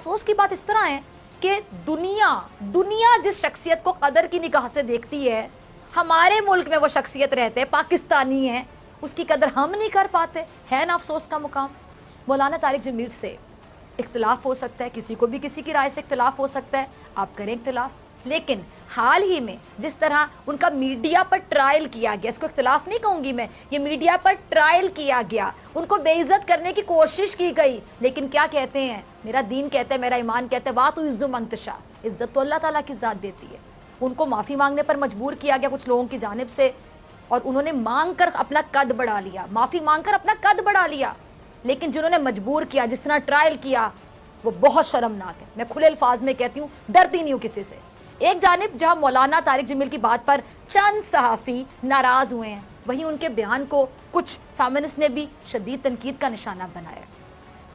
افسوس کی بات اس طرح ہے کہ دنیا جس شخصیت کو قدر کی نگاہ سے دیکھتی ہے، ہمارے ملک میں وہ شخصیت رہتے پاکستانی ہیں، اس کی قدر ہم نہیں کر پاتے. ہے نا افسوس کا مقام. مولانا طارق جمیل سے اختلاف ہو سکتا ہے، کسی کو بھی کسی کی رائے سے اختلاف ہو سکتا ہے، آپ کریں اختلاف، لیکن حال ہی میں جس طرح ان کا میڈیا پر ٹرائل کیا گیا، اس کو اختلاف نہیں کہوں گی میں، یہ میڈیا پر ٹرائل کیا گیا، ان کو بے عزت کرنے کی کوشش کی گئی، لیکن کیا کہتے ہیں، میرا دین کہتا ہے، میرا ایمان کہتا ہے، وَاتُوِعُ الذُّ مَن تَشَاءُ، عزت تو اللہ تعالیٰ کی ذات دیتی ہے. ان کو معافی مانگنے پر مجبور کیا گیا کچھ لوگوں کی جانب سے، اور انہوں نے مانگ کر اپنا قد بڑھا لیا، معافی مانگ کر اپنا قد بڑھا لیا. لیکن جنہوں نے مجبور کیا، جس طرح ٹرائل کیا، وہ بہت شرمناک ہے. میں کھلے الفاظ میں کہتی ہوں، ڈرتی نہیں ہوں کسی سے. ایک جانب جہاں مولانا طارق جمیل کی بات پر چند صحافی ناراض ہوئے ہیں، وہیں ان کے بیان کو کچھ فیمنسٹ نے بھی شدید تنقید کا نشانہ بنایا.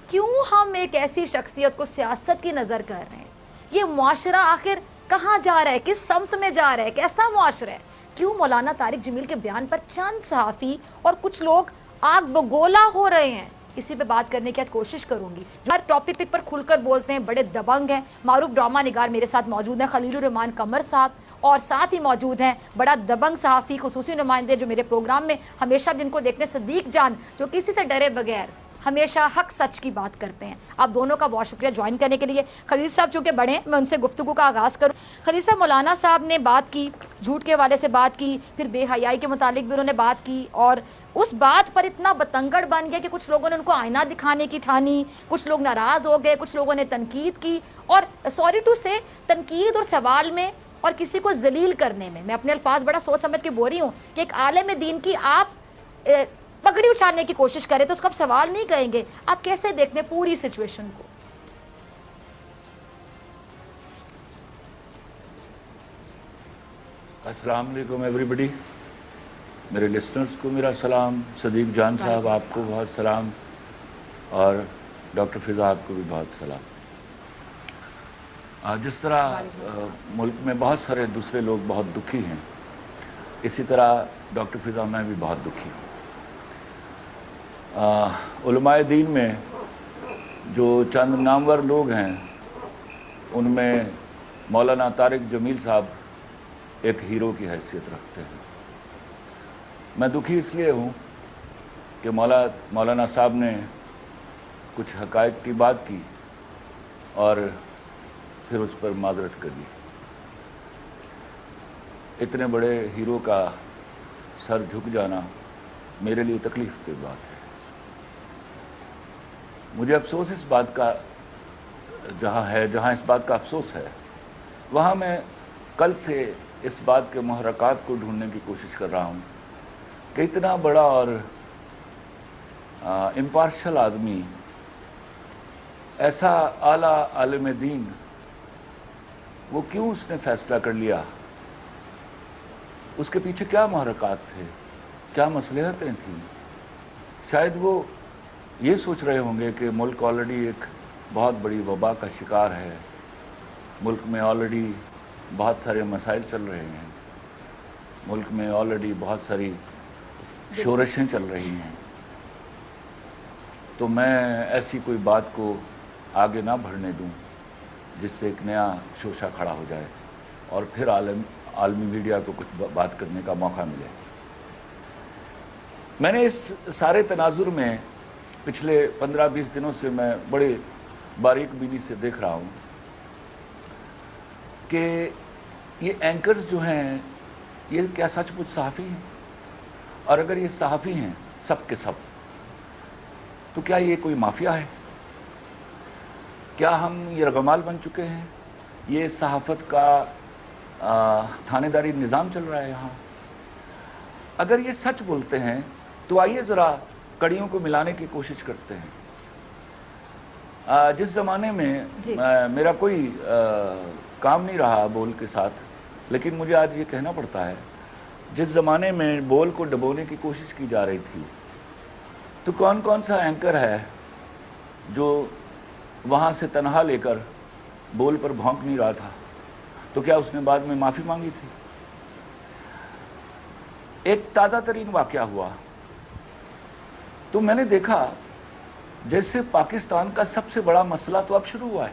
کیوں ہم ایک ایسی شخصیت کو سیاست کی نظر کر رہے ہیں؟ یہ معاشرہ آخر کہاں جا رہا ہے، کس سمت میں جا رہا ہے، کیسا معاشرہ ہے؟ کیوں مولانا طارق جمیل کے بیان پر چند صحافی اور کچھ لوگ آگ بگولا ہو رہے ہیں؟ اسی پہ بات کرنے کی آج کوشش کروں گی. ہر ٹاپک پر کھل کر بولتے ہیں، بڑے دبنگ ہیں. معروف ڈرامہ نگار میرے ساتھ موجود ہیں، خلیل الرحمان قمر صاحب، اور ساتھ ہی موجود ہیں بڑا دبنگ صحافی، خصوصی نمائندے جو میرے پروگرام میں ہمیشہ جن کو دیکھنے، صدیق جان، جو کسی سے ڈرے بغیر ہمیشہ حق سچ کی بات کرتے ہیں. آپ دونوں کا بہت شکریہ جوائن کرنے کے لیے. خلیل صاحب چونکہ بڑے ہیں، میں ان سے گفتگو کا آغاز کروں. خلیل صاحب، مولانا صاحب نے بات کی، جھوٹ کے حوالے سے بات کی، پھر بے حیائی کے متعلق بھی انہوں نے بات کی، اور اس بات پر اتنا بتنگڑ بن گیا کہ کچھ لوگوں نے ان کو آئینہ دکھانے کی ٹھانی، کچھ لوگ ناراض ہو گئے، کچھ لوگوں نے تنقید کی. اور سوری ٹو سے، تنقید اور سوال میں اور کسی کو ذلیل کرنے میں اپنے الفاظ بڑا سوچ سمجھ کے بول رہی ہوں کہ ایک عالم دین کی آپ پگڑی اچھالنے کی کوشش کرے تو اس کو آپ سوال نہیں کہیں گے. آپ کیسے دیکھتے ہیں پوری سچویشن کو؟ السلام علیکم ایوری بڈی. میرے لسنرز کو میرا سلام. صدیق جان صاحب آپ کو بہت سلام، اور ڈاکٹر فضا آپ کو بھی بہت سلام. جس طرح ملک میں بہت سارے دوسرے لوگ بہت دکھی ہیں، اسی طرح ڈاکٹر فضا میں بھی بہت دکھی ہوں. علماء دین میں جو چند نامور لوگ ہیں، ان میں مولانا طارق جمیل صاحب ایک ہیرو کی حیثیت رکھتے ہیں. میں دکھی اس لیے ہوں کہ مولانا صاحب نے کچھ حقائق کی بات کی اور پھر اس پر معذرت کر دی. اتنے بڑے ہیرو کا سر جھک جانا میرے لیے تکلیف کی بات ہے. مجھے افسوس اس بات کا جہاں اس بات کا افسوس ہے، وہاں میں کل سے اس بات کے محرکات کو ڈھونڈنے کی کوشش کر رہا ہوں کہ اتنا بڑا اور امپارشل آدمی، ایسا اعلیٰ عالم دین، وہ کیوں اس نے فیصلہ کر لیا؟ اس کے پیچھے کیا محرکات تھے، کیا مصلحتیں تھیں؟ شاید وہ یہ سوچ رہے ہوں گے کہ ملک آلریڈی ایک بہت بڑی وبا کا شکار ہے، ملک میں آلریڈی بہت سارے مسائل چل رہے ہیں، ملک میں آلریڈی بہت ساری شورشیں چل رہی ہیں، تو میں ایسی کوئی بات کو آگے نہ بڑھنے دوں جس سے ایک نیا شوشہ کھڑا ہو جائے اور پھر عالمی میڈیا کو کچھ بات کرنے کا موقع ملے. میں نے اس سارے تناظر میں پچھلے 15-20 دنوں سے میں بڑے باریک بینی سے دیکھ رہا ہوں کہ یہ اینکرز جو ہیں، یہ کیا سچ مچ صحافی ہیں؟ اور اگر یہ صحافی ہیں سب کے سب، تو کیا یہ کوئی مافیا ہے؟ کیا ہم یرغمال بن چکے ہیں؟ یہ صحافت کا تھانے داری نظام چل رہا ہے یہاں. اگر یہ سچ بولتے ہیں تو آئیے ذرا کڑیوں کو ملانے کی کوشش کرتے ہیں. جس زمانے میں میرا کوئی کام نہیں رہا بول کے ساتھ، لیکن مجھے آج یہ کہنا پڑتا ہے، جس زمانے میں بول کو ڈبونے کی کوشش کی جا رہی تھی، تو کون کون سا اینکر ہے جو وہاں سے تنہا لے کر بول پر بھونک نہیں رہا تھا؟ تو کیا اس نے بعد میں معافی مانگی تھی؟ ایک تازہ ترین واقعہ ہوا تو میں نے دیکھا جیسے پاکستان کا سب سے بڑا مسئلہ تو اب شروع ہوا ہے.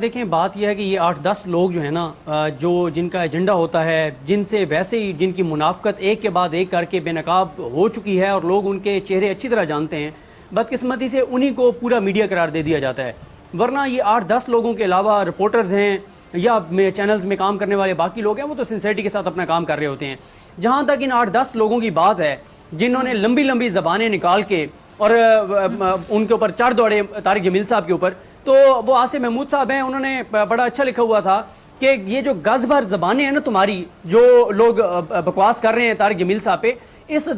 دیکھیں بات یہ ہے کہ یہ 8-10 لوگ جو ہیں نا جو جن کا ایجنڈا ہوتا ہے، جن سے ویسے ہی جن کی منافقت ایک کے بعد ایک کر کے بے نقاب ہو چکی ہے اور لوگ ان کے چہرے اچھی طرح جانتے ہیں، بدقسمتی سے انہی کو پورا میڈیا قرار دے دیا جاتا ہے. ورنہ یہ 8-10 لوگوں کے علاوہ رپورٹرز ہیں یا چینلز میں کام کرنے والے باقی لوگ ہیں، وہ تو سنسیریٹی کے ساتھ اپنا کام کر رہے ہوتے ہیں. جہاں تک ان 8-10 لوگوں کی بات ہے جنہوں نے لمبی لمبی زبانیں نکال کے اور ان کے اوپر چڑھ دوڑے طارق جمیل صاحب کے اوپر، تو وہ آصف محمود صاحب ہیں، انہوں نے بڑا اچھا لکھا ہوا تھا کہ یہ جو گز بھر زبانیں ہیں نا تمہاری، جو لوگ بکواس کر رہے ہیں طارق جمیل صاحب پہ، اس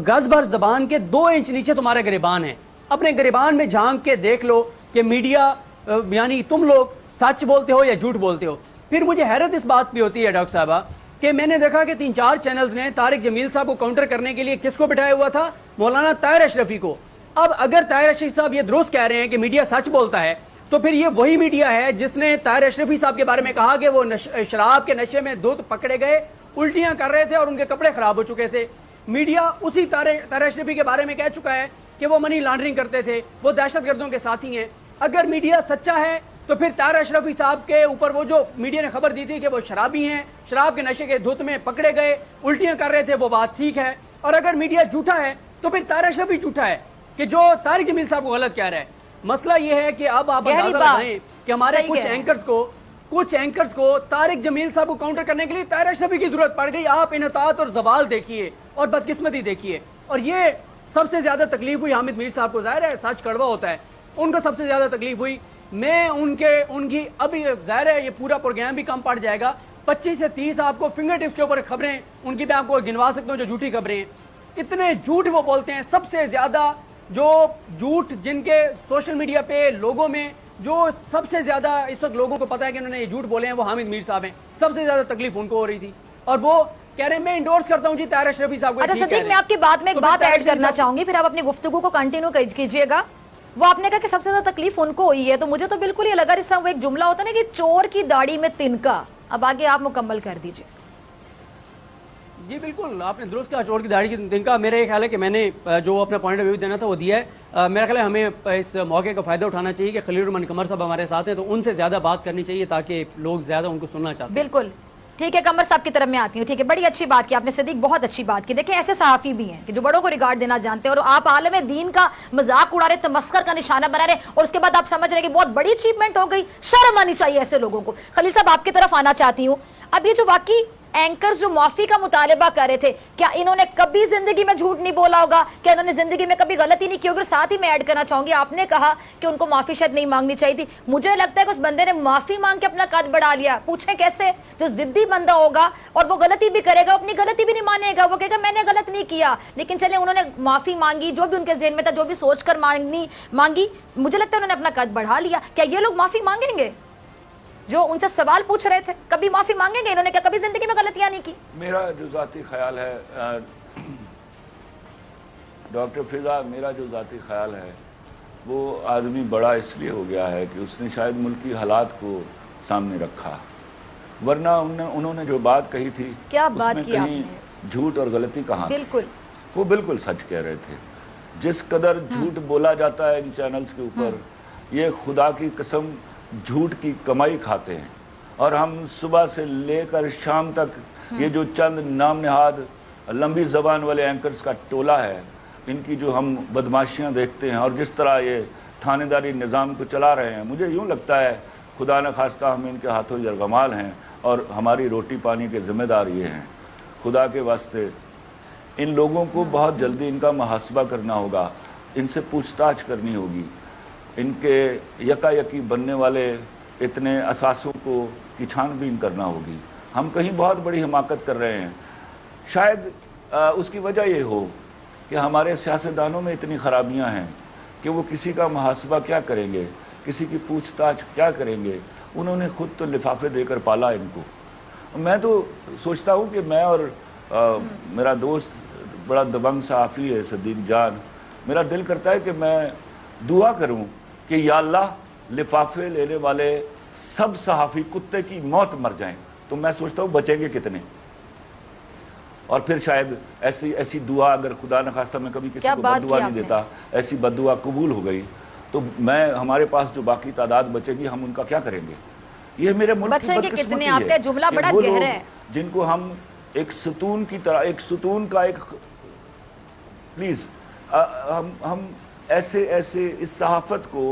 گز بھر زبان کے 2 انچ نیچے تمہارے گریبان ہیں. اپنے گریبان میں جھانک کے دیکھ لو کہ میڈیا یعنی تم لوگ سچ بولتے ہو یا جھوٹ بولتے ہو. پھر مجھے حیرت اس بات پہ ہوتی ہے ڈاکٹر صاحبہ کہ میں نے دیکھا کہ 3-4 چینلز نے طارق جمیل صاحب کو کاؤنٹر کرنے کے لیے کس کو بٹھایا ہوا تھا؟ مولانا طاہر اشرفی کو. اب اگر طاہر اشرفی صاحب یہ درست کہہ رہے ہیں کہ میڈیا سچ بولتا ہے، تو پھر یہ وہی میڈیا ہے جس نے طاہر اشرفی صاحب کے بارے میں کہا کہ وہ شراب کے نشے میں دودھ پکڑے گئے، الٹیاں کر رہے تھے اور ان کے کپڑے خراب ہو چکے تھے. میڈیا اسی طاہر اشرفی کے بارے میں کہہ چکا ہے کہ وہ منی لانڈرنگ کرتے تھے، وہ دہشت گردوں کے ساتھی ہیں. اگر میڈیا سچا ہے تو پھر طاہر اشرفی صاحب کے اوپر وہ جو میڈیا نے خبر دی تھی کہ وہ شرابی ہیں، شراب کے نشے کے دھت میں پکڑے گئے، الٹیاں کر رہے تھے، وہ بات ٹھیک ہے. اور اگر میڈیا جھوٹا ہے تو پھر طاہر اشرفی جھوٹا ہے کہ جو طارق جمیل صاحب کو غلط کہہ رہا ہے. مسئلہ یہ ہے کہ اب آپ اندازہ لگائیں کہ ہمارے کچھ اینکرز کو طارق جمیل صاحب کو کاؤنٹر کرنے کے لیے طاہر اشرفی کی ضرورت پڑ گئی. آپ انحطاط اور زوال دیکھیے اور بدقسمتی دیکھیے. اور یہ سب سے زیادہ تکلیف ہوئی حامد میر صاحب کو. ظاہر ہے سچ کڑوا ہوتا ہے، ان کو سب سے زیادہ تکلیف ہوئی. میں ان کی ابھی ظاہر ہے یہ پورا پروگرام بھی کم پڑ جائے گا. 25 سے 30 آپ کو فنگر ٹپس کے اوپر خبریں ان کی میں آپ کو گنوا سکتا ہوں جو جھوٹی خبریں ہیں. اتنے جھوٹ وہ بولتے ہیں. سب سے زیادہ جو جھوٹ جن کے سوشل میڈیا پہ لوگوں میں جو سب سے زیادہ اس وقت لوگوں کو پتا ہے کہ انہوں نے یہ جھوٹ بولے ہیں، وہ حامد میر صاحب ہیں. سب سے زیادہ تکلیف ان کو ہو رہی تھی اور وہ کہہ رہے ہیں میں انڈورس کرتا ہوں جی طاہر اشرفی صاحب کو. اچھا صدیق، میں آپ کی بات میں ایک بات ایڈ کرنا چاہوں گی، پھر آپ اپنی گفتگو کو کنٹینیو کیجئے گا. وہ آپ نے کہا کہ سب سے زیادہ تکلیف ان کو ہوئی ہے، تو مجھے تو بالکل یہ لگا، اس طرح وہ ایک جملہ ہوتا ہے نا کہ چور کی داڑھی میں تنکا. اب آگے آپ مکمل کر دیجئے. جی بالکل آپ نے درست کہا، چور کی داڑھی کی تنکا. میرا یہ خیال ہے کہ میں نے جو اپنا پوائنٹ آف ویو دینا تھا وہ دیا ہے. میرا خیال ہے ہمیں اس موقع کا فائدہ اٹھانا چاہیے کہ خلیل الرحمان قمر صاحب ہمارے ساتھ ہیں، تو ان سے زیادہ بات کرنی چاہیے تاکہ لوگ زیادہ ان کو سننا چاہتے ہیں. بالکل ٹھیک ہے، قمر صاحب کی طرف میں آتی ہوں. ٹھیک ہے، بڑی اچھی بات کی آپ نے صدیق، بہت اچھی بات کی. دیکھیں ایسے صحافی بھی ہیں کہ جو بڑوں کو ریگارڈ دینا جانتے ہیں اور آپ عالم دین کا مذاق اڑا رہے، تمسخر کا نشانہ بنا رہے، اور اس کے بعد آپ سمجھ رہے کہ بہت بڑی اچیومنٹ ہو گئی. شرم آنی چاہیے ایسے لوگوں کو. خلیل صاحب آپ کی طرف آنا چاہتی ہوں. اب یہ جو واقعی اینکرز جو معافی کا مطالبہ کر رہے تھے، کیا انہوں نے کبھی زندگی میں جھوٹ نہیں بولا ہوگا؟ کیا انہوں نے زندگی میں کبھی غلطی نہیں کی ہوگی؟ اور ساتھ ہی میں ایڈ کرنا چاہوں گی، آپ نے کہا کہ ان کو معافی شاید نہیں مانگنی چاہیے تھی. مجھے لگتا ہے کہ اس بندے نے معافی مانگ کے اپنا قد بڑھا لیا. پوچھیں کیسے؟ جو ضدی بندہ ہوگا اور وہ غلطی بھی کرے گا، اپنی غلطی بھی نہیں مانے گا، وہ کہے گا میں نے غلط نہیں کیا. لیکن چلے انہوں نے معافی مانگی، جو بھی ان کے ذہن میں تھا، جو بھی سوچ کر مانگی، مجھے لگتا ہے انہوں نے اپنا قد بڑھا لیا. کیا یہ لوگ معافی مانگیں گے جو ان سے سوال پوچھ رہے تھے؟ کبھی معافی مانگیں گے؟ انہوں نے کیا کبھی زندگی میں غلطیاں نہیں کی؟ میرا جو ذاتی خیال ہے ڈاکٹر فضا، میرا جو ذاتی خیال ہے وہ آدمی بڑا اس لیے ہو گیا ہے کہ اس نے شاید ملکی حالات کو سامنے رکھا، ورنہ انہوں نے جو بات کہی تھی کیا اس بات میں کی آپ کہیں نے؟ جھوٹ اور غلطی کہاں تھی؟ بالکل وہ بالکل سچ کہہ رہے تھے. جس قدر جھوٹ بولا جاتا ہے ان چینلز کے اوپر، یہ خدا کی قسم جھوٹ کی کمائی کھاتے ہیں. اور ہم صبح سے لے کر شام تک یہ جو چند نام نہاد لمبی زبان والے اینکرز کا ٹولہ ہے، ان کی جو ہم بدماشیاں دیکھتے ہیں اور جس طرح یہ تھانے داری نظام کو چلا رہے ہیں، مجھے یوں لگتا ہے خدا نہ خواستہ ہم ان کے ہاتھوں یرغمال ہیں اور ہماری روٹی پانی کے ذمہ دار یہ ہیں. خدا کے واسطے ان لوگوں کو بہت جلدی ان کا محاسبہ کرنا ہوگا، ان سے پوچھ تاچھ کرنی ہوگی. ان کے یکا یکی بننے والے اتنے اثاثوں کو کی چھان بین کرنا ہوگی. ہم کہیں بہت بڑی حماقت کر رہے ہیں. شاید اس کی وجہ یہ ہو کہ ہمارے سیاستدانوں میں اتنی خرابیاں ہیں کہ وہ کسی کا محاسبہ کیا کریں گے، کسی کی پوچھ تاچھ کیا کریں گے. انہوں نے خود تو لفافے دے کر پالا ان کو. میں تو سوچتا ہوں کہ میں اور میرا دوست بڑا دبنگ صحافی ہے صدیق جان، میرا دل کرتا ہے کہ میں دعا کروں کہ یا اللہ لفافے لینے والے سب صحافی کتے کی موت مر جائیں. تو میں سوچتا ہوں بچیں گے کتنے. اور پھر شاید ایسی دعا، اگر خدا نخواستہ میں کبھی کسی کو بد دعا نہیں دیتا، ایسی بد دعا قبول ہو گئی تو ہمارے پاس جو باقی تعداد بچے گی ہم ان کا کیا کریں گے؟ یہ میرے ملک کی بچے کے بدقسمتی کتنے؟ ہے آپ کا جملہ کہ بڑا وہ لوگ گہرا ہے، جن کو ہم ایک ستون کی طرح، ایک ستون کا ایک پلیز ہم ایسے اس صحافت کو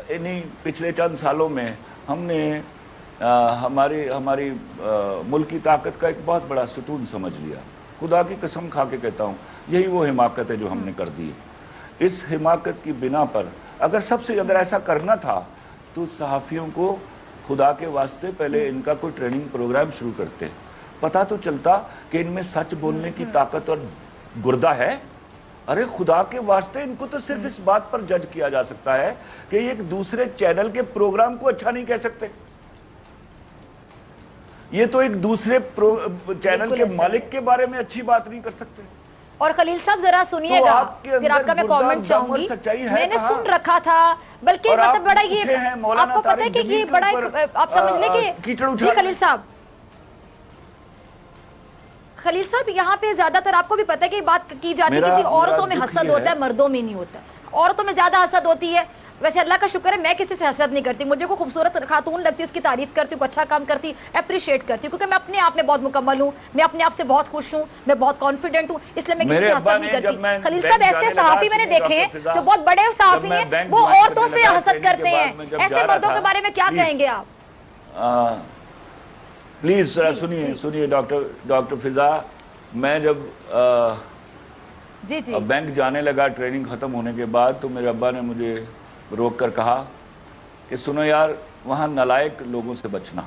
انہی پچھلے چند سالوں میں ہم نے ہماری ملک کی طاقت کا ایک بہت بڑا ستون سمجھ لیا. خدا کی قسم کھا کے کہتا ہوں یہی وہ حماقت ہے جو ہم نے کر دی. اس حماقت کی بنا پر اگر ایسا کرنا تھا تو صحافیوں کو خدا کے واسطے پہلے ان کا کوئی ٹریننگ پروگرام شروع کرتے، پتہ تو چلتا کہ ان میں سچ بولنے کی طاقت اور گردہ ہے. ارے خدا کے واسطے ان کو تو صرف اس بات پر جج کیا جا سکتا ہے کہ یہ ایک دوسرے چینل کے پروگرام کو اچھا نہیں کہہ سکتے. یہ تو ایک دوسرے چینل کے مالک کے بارے میں اچھی بات نہیں کر سکتے. اور خلیل صاحب ذرا سنیے گا، پھر آپ کا میں کامنٹ چاہوں گی. میں نے سن رکھا تھا، بلکہ مطلب بڑا یہ آپ کو پتہ ہے کہ یہ بڑا آپ سمجھ لیں کہ جی خلیل صاحب یہاں پہ زیادہ تر آپ کو بھی پتہ ہے کہ بات کی جاتی ہے کہ جی عورتوں میں حسد ہوتا ہے، مردوں میں نہیں ہوتا. عورتوں میں زیادہ حسد ہوتی ہے. ویسے اللہ کا شکر ہے میں کسی سے حسد نہیں کرتی. مجھے کوئی خوبصورت خاتون لگتی ہے اس کی تعریف کرتی ہوں، کوئی اچھا کام کرتی اپریشیٹ کرتی ہوں، کیونکہ میں اپنے آپ میں بہت مکمل ہوں، میں اپنے آپ سے بہت خوش ہوں، میں بہت کانفیڈنٹ ہوں، اس لیے میں کسی سے حسد نہیں کرتی. خلیل صاحب ایسے صحافی میں نے دیکھے ہیں جو بہت بڑے صحافی ہیں، وہ عورتوں سے حسد کرتے ہیں. ایسے مردوں کے بارے میں کیا کہیں گے آپ؟ پلیز سنیے ڈاکٹر فضا. میں جب بینک جانے لگا ٹریننگ ختم ہونے کے بعد تو میرے ابا نے مجھے روک کر کہا کہ سنو یار وہاں نالائق لوگوں سے بچنا.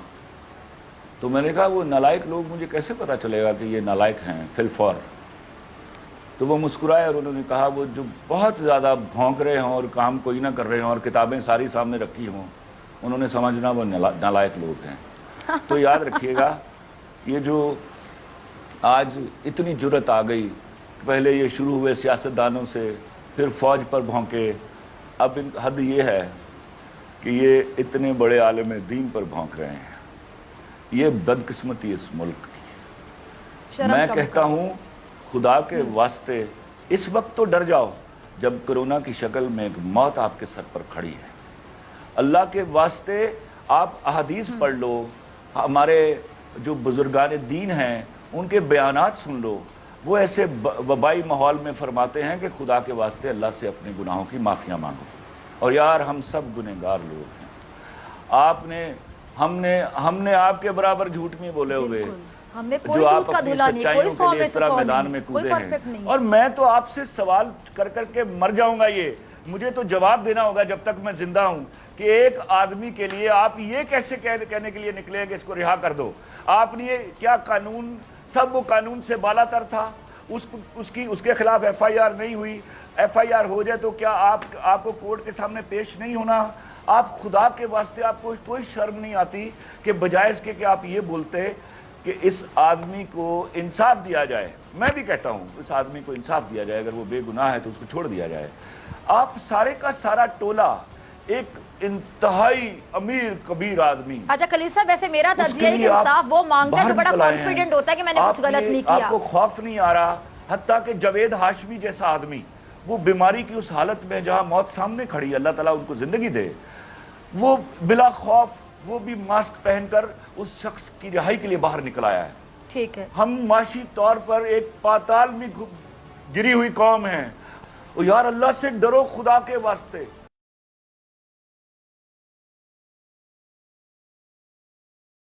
تو میں نے کہا وہ نالائق لوگ مجھے کیسے پتا چلے گا کہ یہ نالائق ہیں فی الفور؟ تو وہ مسکرائے اور انہوں نے کہا وہ جو بہت زیادہ بھونک رہے ہوں اور کام کوئی نہ کر رہے ہوں اور کتابیں ساری سامنے رکھی ہوں، انہوں نے سمجھنا وہ نالائق لوگ ہیں. تو یاد رکھیے گا یہ جو آج اتنی جرت آ گئی، پہلے یہ شروع ہوئے سیاستدانوں سے، پھر فوج پر بھونکے، اب حد یہ ہے کہ یہ اتنے بڑے عالم دین پر بھونک رہے ہیں. یہ بدقسمتی اس ملک کی. میں کہتا ہوں خدا کے واسطے اس وقت تو ڈر جاؤ جب کرونا کی شکل میں ایک موت آپ کے سر پر کھڑی ہے. اللہ کے واسطے آپ احادیث پڑھ لو، ہمارے جو بزرگان دین ہیں ان کے بیانات سن لو. وہ ایسے وبائی ماحول میں فرماتے ہیں کہ خدا کے واسطے اللہ سے اپنے گناہوں کی معافیاں مانگو. اور یار ہم سب گنہگار لوگ ہیں. ہم نے آپ کے برابر جھوٹ نہیں بولے ہوئے جو آپ اپنی سچائیوں کے لیے اس طرح میدان میں کودے ہیں. اور میں تو آپ سے سوال کر کے مر جاؤں گا. یہ مجھے تو جواب دینا ہوگا جب تک میں زندہ ہوں کہ ایک آدمی کے لیے آپ یہ کیسے کہنے کے لیے نکلے کہ اس کو رہا کر دو. آپ نے کیا قانون، سب وہ قانون سے بالا تر تھا، اس کے خلاف ایف آئی آر نہیں ہوئی. ایف آئی آر ہو جائے تو کیا آپ کو کورٹ کے سامنے پیش نہیں ہونا؟ آپ خدا کے واسطے آپ کو کوئی شرم نہیں آتی کہ بجائے اس کے کہ آپ یہ بولتے کہ اس آدمی کو انصاف دیا جائے؟ میں بھی کہتا ہوں اس آدمی کو انصاف دیا جائے، اگر وہ بے گناہ ہے تو اس کو چھوڑ دیا جائے. آپ سارے کا سارا ٹولہ ایک انتہائی امیر کبیر آدمی. اچھا خلیل صاحب ویسے میرا تجزیہ ہے کہ انصاف وہ مانگتا ہے جو بڑا کانفیڈنٹ ہوتا ہے کہ میں نے کچھ غلط نہیں کیا. آپ کو خوف نہیں آ رہا؟ حتیٰ کہ جاوید ہاشمی جیسا آدمی وہ بیماری کی اس حالت میں جہاں موت سامنے کھڑی، اللہ تعالیٰ ان کو زندگی دے، وہ بلا خوف وہ بھی ماسک پہن کر اس شخص کی رہائی کے لیے باہر نکل آیا ہے. ٹھیک ہے. ہم معاشی طور پر ایک پاتال میں گری ہوئی قوم ہیں. یار اللہ سے ڈرو خدا کے واسطے.